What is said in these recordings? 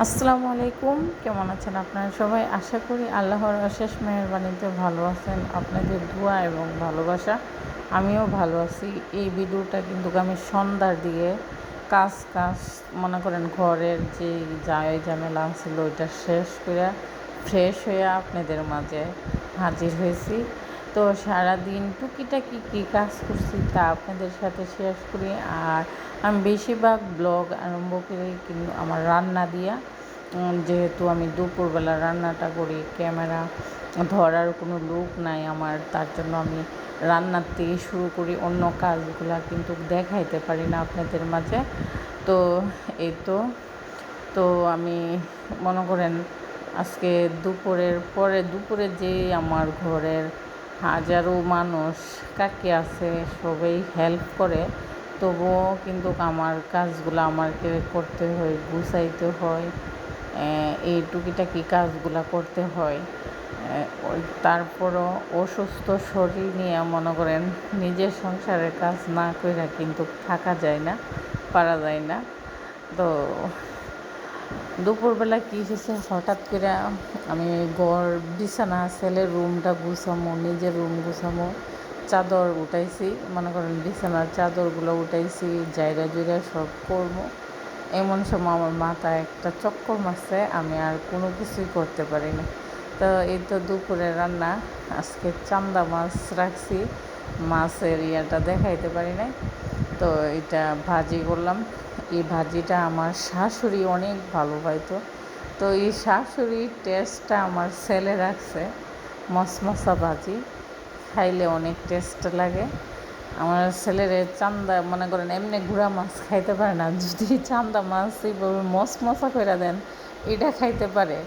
আসসালামু আলাইকুম। কেমন আছেন আপনারা সবাই? আশা করি আল্লাহর অশেষ মেহেরবানিতে ভালো আছেন। আপনাদের দোয়া এবং ভালোবাসা আমিও ভালো আছি। এই ভিডিওটা কিন্তু আমি সন্ধ্যার দিকে কাজ মনে করেন ঘরের যে ঝামেলা ছিল ওইটা শেষ করে ফ্রেশ হয়ে আপনাদের মাঝে হাজির হয়েছি। তো সারাদিন টুকিটাকি কী কাজ করছি তা আপনাদের সাথে শেয়ার করি। আর আমি বেশিরভাগ ব্লগ আরম্ভ করি কিন্তু আমার রান্না দিয়া, যেহেতু আমি দুপুরবেলা রান্নাটা করি, ক্যামেরা ধরার কোনো লোক নাই আমার, তার জন্য আমি রান্নার থেকে শুরু করি, অন্য কাজগুলা কিন্তু দেখাইতে পারি না আপনাদের মাঝে। তো এই তো তো আমি মনে করেন আজকে দুপুরে যে আমার ঘরের হাজারো মানুষ কাকে আছে সবাই হেল্প করে, তবুও কিন্তু আমার কাজগুলো আমাকে করতে হয়, গুছাইতে হয়, এই টুকিটাকি কাজগুলো করতে হয়। তারপরও অসুস্থ শরীর নিয়ে মনে করেন নিজের সংসারের কাজ না কইরা কিন্তু থাকা যায় না, পারা যায় না। তো দুপুরবেলা কী হয়েছে, হঠাৎ করে আমি বিছানা ছেলের রুমটা গুছামো, নিজের রুম গুছামো, চাদর উঠাইছি, মনে করেন বিছানার চাদরগুলো উঠাইছি, জায়গা জুড়ে সব করবো, এমন সময় আমার মাথায় একটা চক্কর মারছে, আমি আর কোনো কিছুই করতে পারি না। তো এই তো দুপুরে রান্না, আজকে চান্দা মাছ রাখছি, মাছের ইয়াটা দেখাইতে পারি নাই। তো এটা ভাজি করলাম। এই ভাজিটা আমার শাশুড়ি অনেক ভালো পাইতো, তো এই শাশুড়ির টেস্টটা আমার ছেলে রাখছে। মশমশা ভাজি খাইলে অনেক টেস্ট লাগে। আমার ছেলের চান্দা মনে করেন এমনি গুঁড়া মাছ খাইতে পারে না, যদি চান্দা মাছ এইভাবে মশমশা করে দেন এটা খাইতে পারে।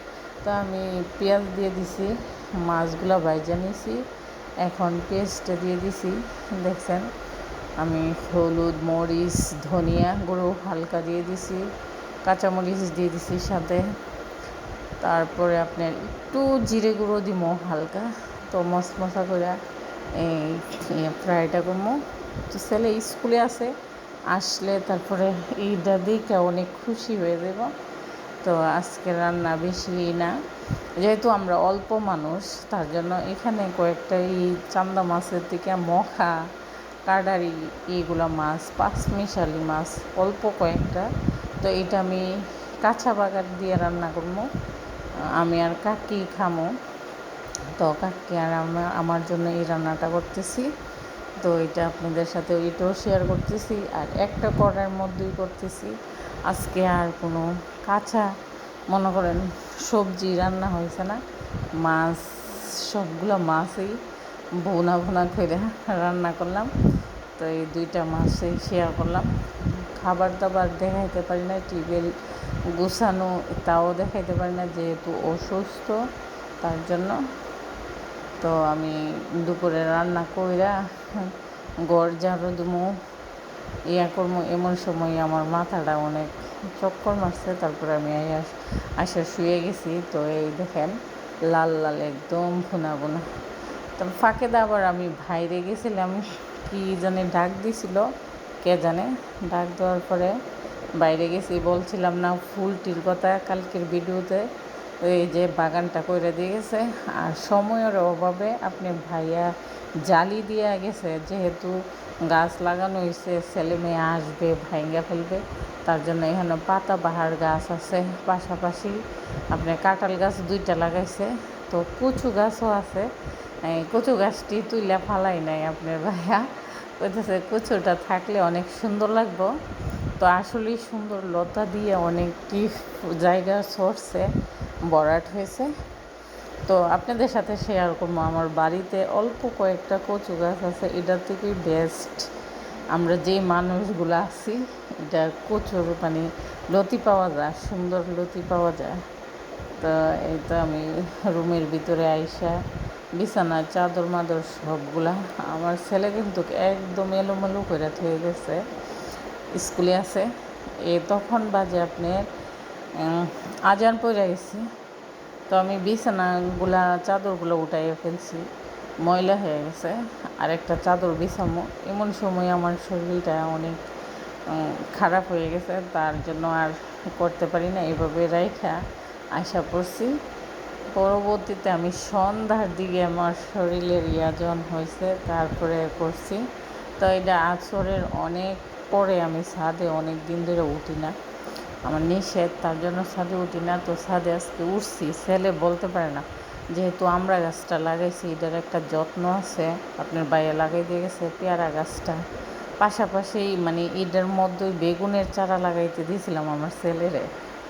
তো আমি পেঁয়াজ দিয়ে দিছি, মাছগুলো ভাইজা নিছি, এখন পেস্টটা দিয়ে দিছি, দেখছেন। আমি হলুদ, মরিচ, ধনিয়া গুঁড়ো হালকা দিয়ে দিছি, কাঁচামরিচ দিয়ে দিছি সাথে, তারপরে আপনার একটু জিরে গুঁড়ো দিব হালকা। তো মশমশা করে এই ফ্রাইটা করবো। তো ছেলে স্কুলে আছে, আসলে তারপরে এইটা দেখে অনেক খুশি হয়ে যাব। তো আজকে রান্না বেশি না, যেহেতু আমরা অল্প মানুষ, তার জন্য এখানে কয়েকটা এই চান্দা মাছের থেকে মখা, কাডারি, এইগুলো মাছ, পাঁচমিশালি মাছ অল্প কয়েকটা। তো এটা আমি কাঁচা বাগার দিয়ে রান্না করবো, আমি আর কাকি খামো। তো কাকি আর আমার জন্য এই রান্নাটা করতেছি। তো এটা আপনাদের সাথে এটাও শেয়ার করতেছি, আর একটা কড়াইয়ের মধ্যেই করতেছি। আজকে আর কোনো কাঁচা মনে করেন সবজি রান্না হয়েছে না, মাছ, সবগুলো মাছই ভুনা করে রান্না করলাম। তো এই দুইটা মাছই শেয়ার করলাম। খাবার দাবার দেখাইতে পারি না, টেবিল গুছানো তাও দেখাইতে পারি না, যেহেতু অসুস্থ, তার জন্য। তো আমি দুপুরে রান্না কইরা ঘর ঝাড়ু দিমু, করবো, এমন সময় আমার মাথাটা অনেক চক্কর মারছে। তারপরে আমি আসা শুয়ে গেছি। তো এই দেখেন লাল লাল একদম ভুনা ভুনা। তো ফাঁকে আবার আমি বাইরে গেছিলাম, কি জানে ডাক দিছিল, কে জানে, ডাক দেওয়ার পরে বাইরে গেছি, বলছিলাম না ফুলটির কথা কালকের ভিডিওতে, এই যে বাগানটা করে দিয়ে গেছে। আর সময়ের অভাবে আপনি ভাইয়া জালি দিয়ে গেছে, যেহেতু গাছ লাগানো হয়েছে, ছেলে মেয়ে আসবে ভাঙ্গা ফেলবে, তার জন্য এখানে পাতাবাহার গাছ আছে, পাশাপাশি আপনার কাঁঠাল গাছ 2টা লাগাইছে। তো কচু গাছও আছে, কচু গাছটি তুইলা ফালাই নাই আপনার ভাইয়া, কইতেছে কচুটা থাকলে অনেক সুন্দর লাগবো। তো আসলেই সুন্দর, লতা দিয়ে অনেকটি জায়গা সরছে, ভরাট হয়েছে। তো আপনাদের সাথে শেয়ার করবো, আমার বাড়িতে অল্প কয়েকটা কচু গাছ আছে, এটার থেকেই বেস্ট। আমরা যে মানুষগুলো আছি, এটা কচুর মানে লতি পাওয়া যায়, সুন্দর লতি পাওয়া যায়। তো এই তো আমি রুমের ভিতরে আইসা বিছানার চাদর মাদর সবগুলা, আমার ছেলে কিন্তু একদম এলোমেলো করে থয়ে গেছে, স্কুলে আছে। তখন বাজে আপনার আজান পড়ে গেছি। তো আমি বিছানাগুলা চাদরগুলো উঠাইয়ে ফেলছি, ময়লা হয়ে গেছে, আর একটা চাদর বিছামো, এমন সময় আমার শরীরটা অনেক খারাপ হয়ে গেছে, তার জন্য আর করতে পারি না, এইভাবে রাইখা আশা করছি। পরবর্তীতে আমি সন্ধ্যার দিকে আমার শরীরের যখন হয়েছে তারপরে করছি। তো এটা আসরের অনেক পরে, আমি ছাদে অনেক দিন ধরে উঠি না, আমার নিষেধ, তার জন্য ছাদে উঠি না। তো ছাদে আজকে উঠছি, ছেলে বলতে পারে না, যেহেতু আমরা গাছটা লাগাইছি এটার একটা যত্ন আছে। আপনার বাইরে লাগাই দিয়ে গেছে পেয়ারা গাছটা, পাশাপাশি মানে এটার মধ্যেই বেগুনের চারা লাগাইতে দিয়েছিলাম আমার ছেলেরে।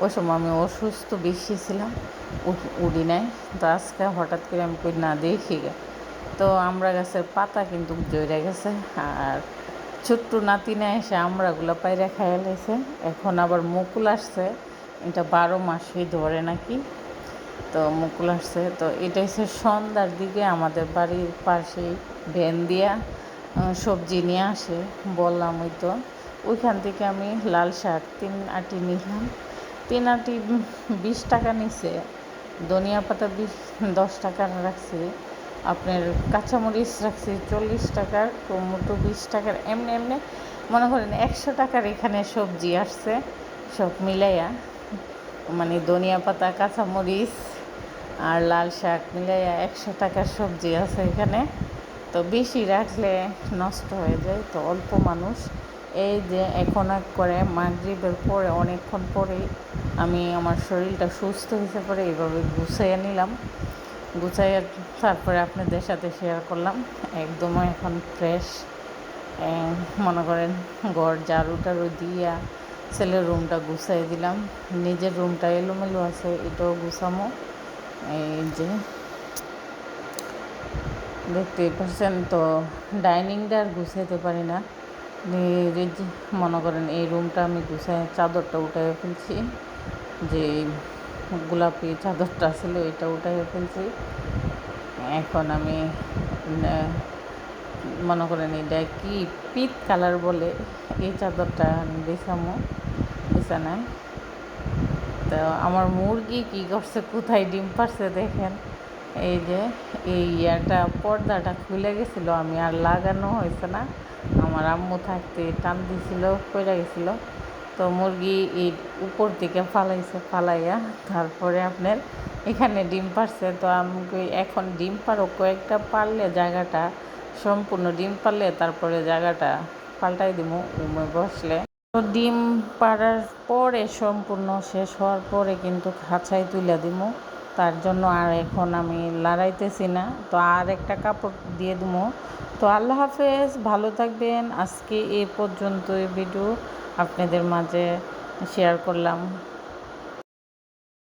ওই সময় আমি অসুস্থ বেশি ছিলাম, উঠি নাই। তো আজকে হঠাৎ করে আমি কই না দেখি গে, তো আমরা গাছের পাতা কিন্তু জড়ে গেছে। আর ছোট্ট নাতিনে এসে আমরাগুলো পাইরা খাইয়া লাইছে। এখন আবার মুকুল আসছে, এটা 12 মাসই ধরে নাকি। তো মুকুল আসছে, তো এটা হচ্ছে সন্ধ্যার দিকে আমাদের বাড়ির পাশেই ভ্যান দিয়া সবজি নিয়ে আসে, বললাম ওই তো। ওইখান থেকে আমি লাল শাক 3 আটি নিলাম, 3 আটি 20 টাকা নিছে। ধনিয়া পাতা 10 টাকার রাখছি, আপনার কাঁচামরিচ রাখছি 40 টাকার, টমেটো 20 টাকার, এমনি এমনি মনে করেন 100 টাকার এখানে সবজি আসছে সব মিলাইয়া। মানে ধনিয়া পাতা, কাঁচামরিচ আর লাল শাক মিলাইয়া 100 টাকার সবজি আছে এখানে। তো বেশি রাখলে নষ্ট হয়ে যায়, তো অল্প মানুষ। এই যে এখন করে মাগরিবের পরে অনেকক্ষণ পরেই আমি আমার শরীরটা সুস্থ হয়েছে পরে এইভাবে গুছাইয়া নিলাম, গুছাইয়া তারপরে আপনাদের সাথে শেয়ার করলাম। একদম এখন ফ্রেশ, মনে করেন ঘর ঝাড়ু টাড়ু দিয়া ছেলের রুমটা গুছাই দিলাম, নিজের রুমটা এলোমেলো আছে এটাও গুছামো। এই যে দেখতেই পাচ্ছেন, তো ডাইনিংটা আর গুছাইতে পারি না। মনে করেন এই রুমটা আমি গুছাই, চাদরটা উঠাই ফেলছি, যে গোলাপি চাদরটা ছিল এটা উঠাই ফেলছি। এখন আমি মনে করেন এটা কি পিত কালার বলে, এই চাদরটা বিছামো বিছানায়। তো আমার মুরগি কি করছে, কোথায় ডিম পারছে দেখেন। এই যে এই পর্দাটা খুলে গেছিলো, আমি আর লাগানো হয়েছে না, আমার আম্মু থাকতে টান দিছিল, পড়ে গেছিলো। তো মুরগি এই উপর থেকে ফালাইয়া তারপরে আপনার এখানে ডিম পারছে। তো আমি এখন ডিম পারো কয়েকটা পারলে জায়গাটা সম্পূর্ণ, ডিম পারলে তারপরে জায়গাটা পাল্টাই দিব উমে বসলে। তো ডিম পাড়ার পরে সম্পূর্ণ শেষ হওয়ার পরে কিন্তু খাঁচায় তুলে দিব, তার জন্য আর এখন আমি লড়াইতেছি না। তো আর একটা কাপড় দিয়ে দিব। তো আল্লাহ হাফেজ, ভালো থাকবেন। আজকে এ পর্যন্ত ভিডিও আপনাদের মাঝে শেয়ার করলাম।